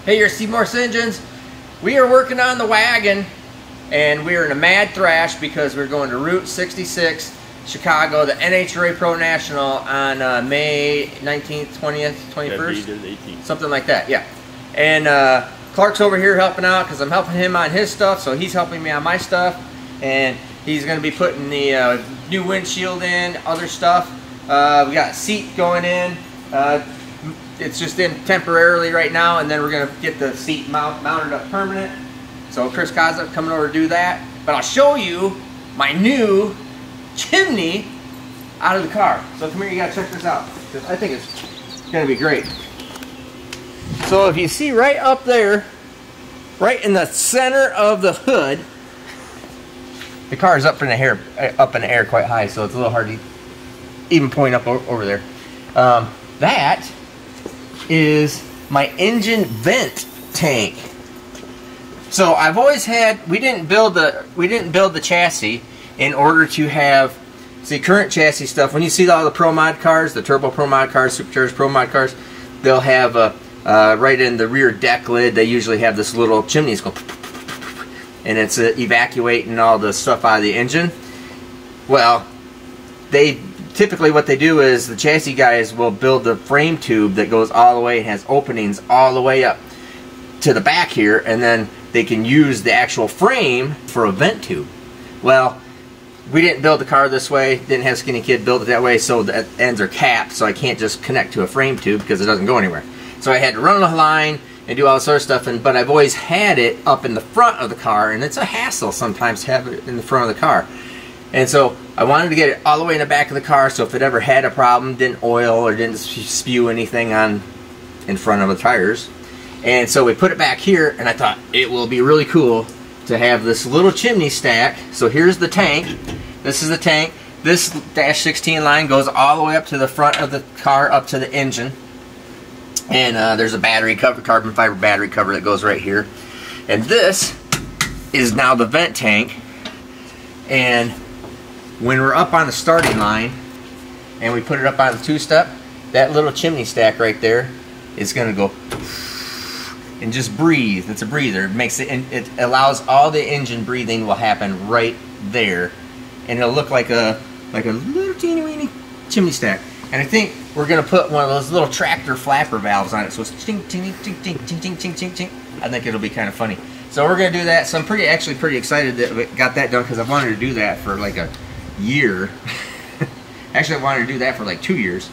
Hey, you're Seymour's Engines. We are working on the wagon, and we are in a mad thrash because we're going to Route 66, Chicago, the NHRA Pro National on May 19th, 20th, 21st? Something like that, yeah. And Clark's over here helping out because I'm helping him on his stuff, so he's helping me on my stuff. And he's going to be putting the new windshield in, other stuff. We got a seat going in. It's just in temporarily right now, and then we're going to get the seat mounted up permanent. So Chris Kozak coming over to do that. But I'll show you my new chimney out of the car. So come here, you got to check this out, because I think it's going to be great. So if you see right up there, right in the center of the hood, the car is up in the air quite high, so it's a little hard to even point up over there. That is my engine vent tank. So I've always had, we didn't build the chassis in order to have, see, current chassis stuff. When you see all the Pro Mod cars, the Turbo Pro Mod cars, Supercharged Pro Mod cars, they'll have right in the rear deck lid, they usually have this little chimney. It's going, and it's evacuating all the stuff out of the engine. Well, they typically, what they do is the chassis guys will build the frame tube that goes all the way and has openings all the way up to the back here, and then they can use the actual frame for a vent tube. Well, we didn't build the car this way, didn't have Skinny Kid build it that way, so the ends are capped, so I can't just connect to a frame tube because it doesn't go anywhere. So I had to run a line and do all this other stuff, but I've always had it up in the front of the car, and it's a hassle sometimes to have it in the front of the car. And so I wanted to get it all the way in the back of the car, so if it ever had a problem, didn't oil or didn't spew anything in front of the tires. And so we put it back here, and I thought it will be really cool to have this little chimney stack. So here's the tank. This is the tank. This dash 16 line goes all the way up to the front of the car, up to the engine. And there's a battery cover, carbon fiber battery cover that goes right here. And this is now the vent tank. And when we're up on the starting line and we put it up on the two-step, that little chimney stack right there is going to go and just breathe. It's a breather. It makes it allows all the engine breathing will happen right there, and it'll look like a little teeny weeny chimney stack. And I think we're going to put one of those little tractor flapper valves on it, so it's ting ting ting ting ting ting ting ting ting. I think it'll be kind of funny. So we're going to do that. So I'm actually pretty excited that we got that done, because I've wanted to do that for like a year. Actually, I wanted to do that for like 2 years,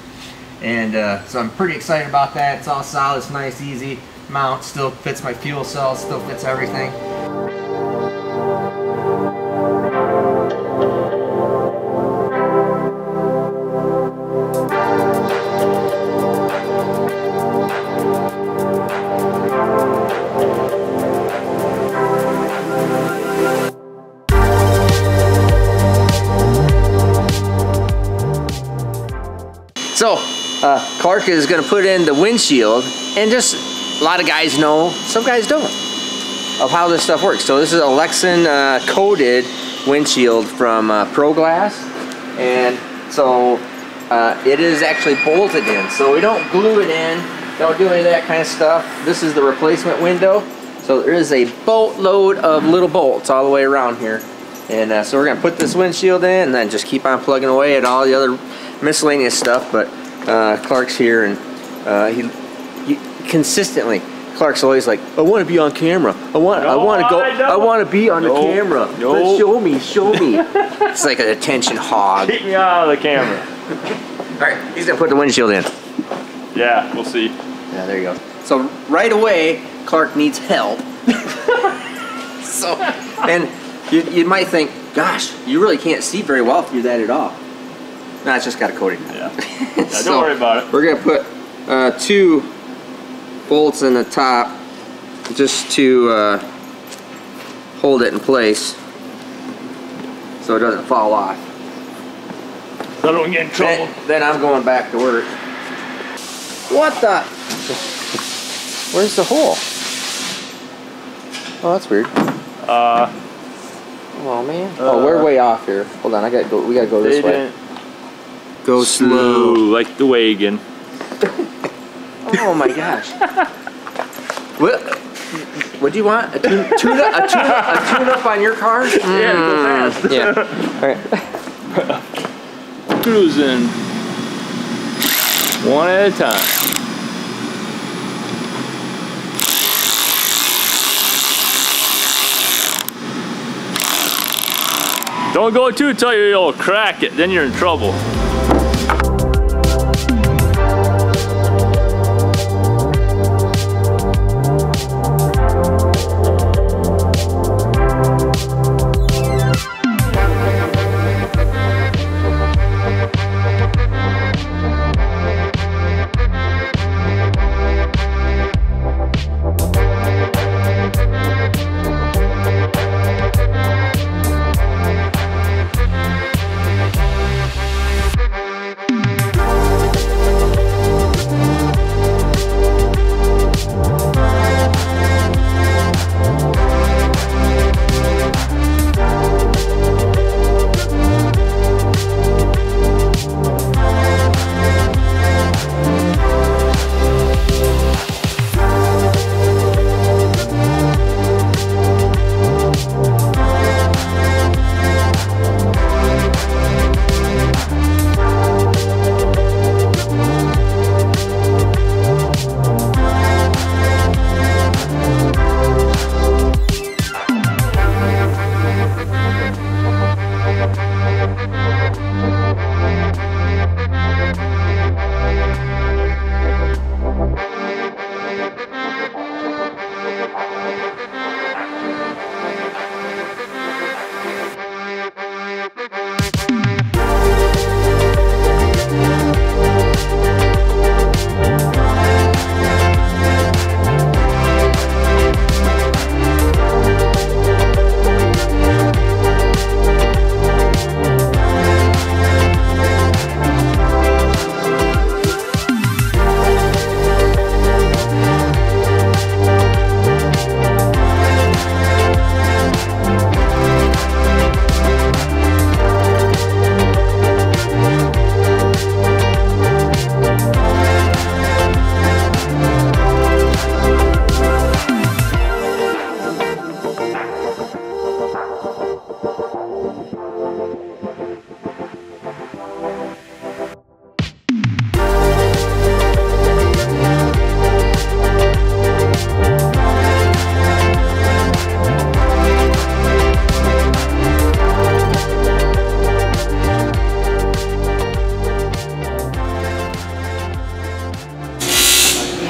and so I'm pretty excited about that. It's all solid, it's nice, easy mount, still fits my fuel cell, still fits everything. So, Clark is going to put in the windshield, and just a lot of guys know, some guys don't, of how this stuff works. So this is a Lexan coated windshield from Pro Glass, and so it is actually bolted in. So we don't glue it in, don't do any of that kind of stuff. This is the replacement window. So there is a boatload of little bolts all the way around here. And so we're going to put this windshield in and then just keep on plugging away at all the other miscellaneous stuff. But Clark's here, and he consistently, Clark's always like, I want to be on camera. I want to be on the camera. Let's show me. It's like an attention hog. Keep me out of the camera. All right, he's gonna put the windshield in. Yeah, we'll see. Yeah, there you go. So right away, Clark needs help. So, and you might think, gosh, you really can't see very well through that at all. No, it's just got a coating. Yeah. So don't worry about it. We're gonna put 2 bolts in the top just to hold it in place so it doesn't fall off. So I don't get in trouble. Then I'm going back to work. What the? Where's the hole? Oh, that's weird. Oh man. Oh, we're way off here. Hold on, I gotta go. We gotta go this way. Go slow, like the wagon. Oh my gosh. What do you want? A tune-up on your car? Yeah, go fast. Yeah. All right. Cruising. One at a time. Don't go too tight or you'll crack it, then you're in trouble.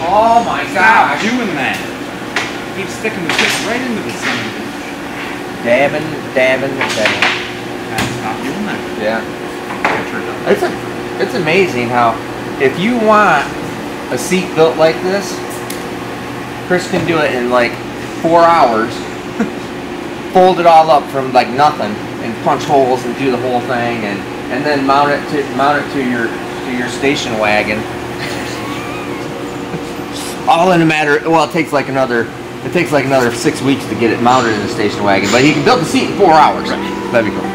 Oh my gosh. Stop doing that. Keep sticking the tip right into the son of a bitch. Dabbing. Stop doing that. Yeah. It's amazing how if you want a seat built like this, Chris can do it in like 4 hours. Fold it all up from like nothing and punch holes and do the whole thing and then mount it to your station wagon. All in a matter. Well, it takes like another 6 weeks to get it mounted in the station wagon, but he can build the seat in 4 hours. Right. That'd be cool.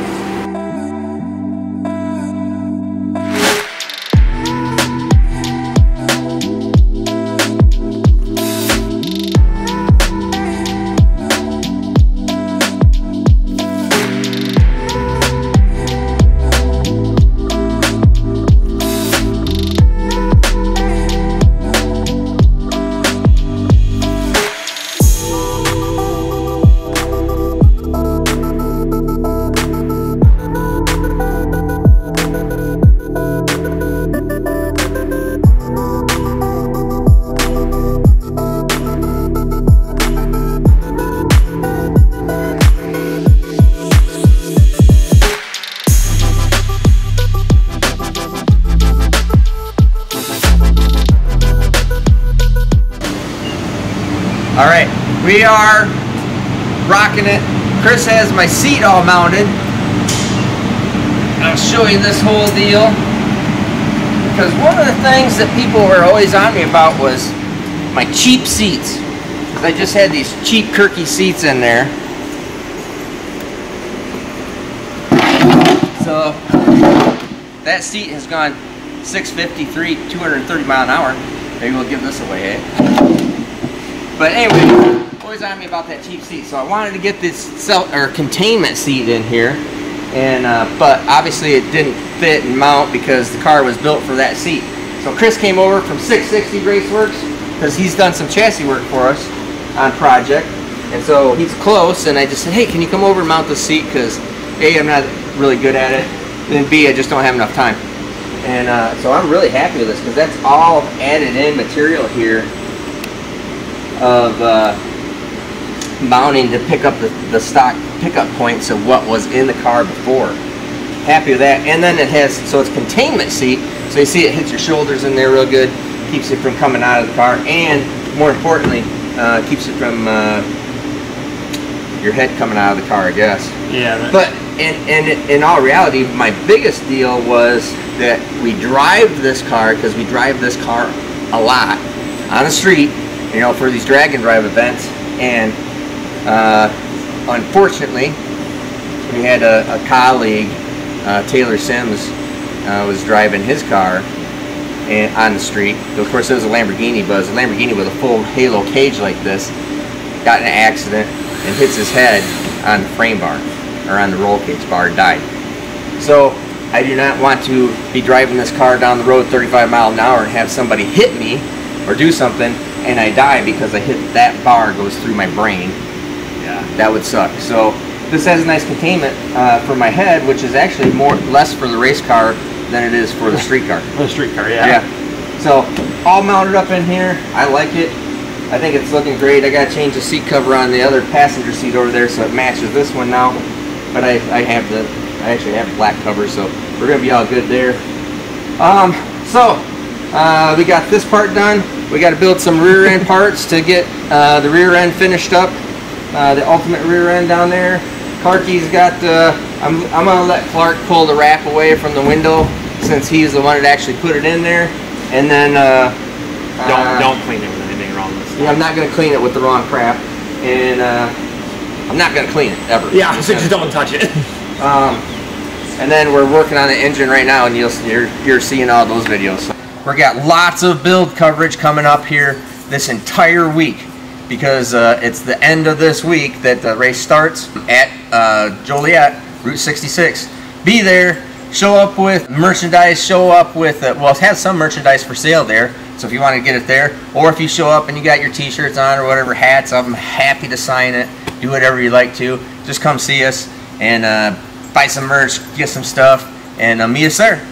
All right, we are rocking it. Chris has my seat all mounted. I'll show you this whole deal. Because one of the things that people were always on me about was my cheap seats. I just had these cheap Kirky seats in there. So that seat has gone 653, 230 mile an hour. Maybe we'll give this away, eh? But anyway, always on me about that cheap seat. So I wanted to get this containment seat in here, and but obviously it didn't fit and mount because the car was built for that seat. So Chris came over from 660 Raceworks because he's done some chassis work for us on project, and so he's close. And I just said, hey, can you come over and mount the seat? Because A, I'm not really good at it, and B, I just don't have enough time. And so I'm really happy with this because that's all added in material here of mounting to pick up the stock pickup points of what was in the car before. Happy with that. And then it has, so it's containment seat, so you see it hits your shoulders in there real good, keeps it from coming out of the car, and more importantly, keeps it from your head coming out of the car, I guess. Yeah. But in all reality, my biggest deal was that we drive this car, because we drive this car a lot on the street, you know, for these drag and drive events. And unfortunately, we had a colleague, Taylor Sims, was driving his car on the street. Of course, it was a Lamborghini, but it was a Lamborghini with a full halo cage like this. Got in an accident and hits his head on the frame bar, or on the roll cage bar, and died. So I do not want to be driving this car down the road 35 miles an hour and have somebody hit me or do something and I die because I hit that bar goes through my brain. Yeah. That would suck. So this has a nice containment for my head, which is actually less for the race car than it is for the street car. For the street car, yeah. Yeah. So all mounted up in here. I like it. I think it's looking great. I got to change the seat cover on the other passenger seat over there so it matches this one now. But I actually have black cover, so we're gonna be all good there. We got this part done. We got to build some rear end parts to get the rear end finished up. The ultimate rear end down there. Clarky's got. I'm gonna let Clark pull the wrap away from the window since he's the one that actually put it in there. And then don't clean it with anything wrong this time. yeah, I'm not gonna clean it with the wrong crap, and I'm not gonna clean it ever. Yeah, so just don't touch it. And then we're working on the engine right now, and you're seeing all those videos. We got lots of build coverage coming up here this entire week because it's the end of this week that the race starts at Joliet, Route 66. Be there, show up with merchandise, show up with, well, it has some merchandise for sale there, so if you want to get it there, or if you show up and you got your t-shirts on or whatever, hats, I'm happy to sign it, do whatever you like to. Just come see us and buy some merch, get some stuff, and meet us there.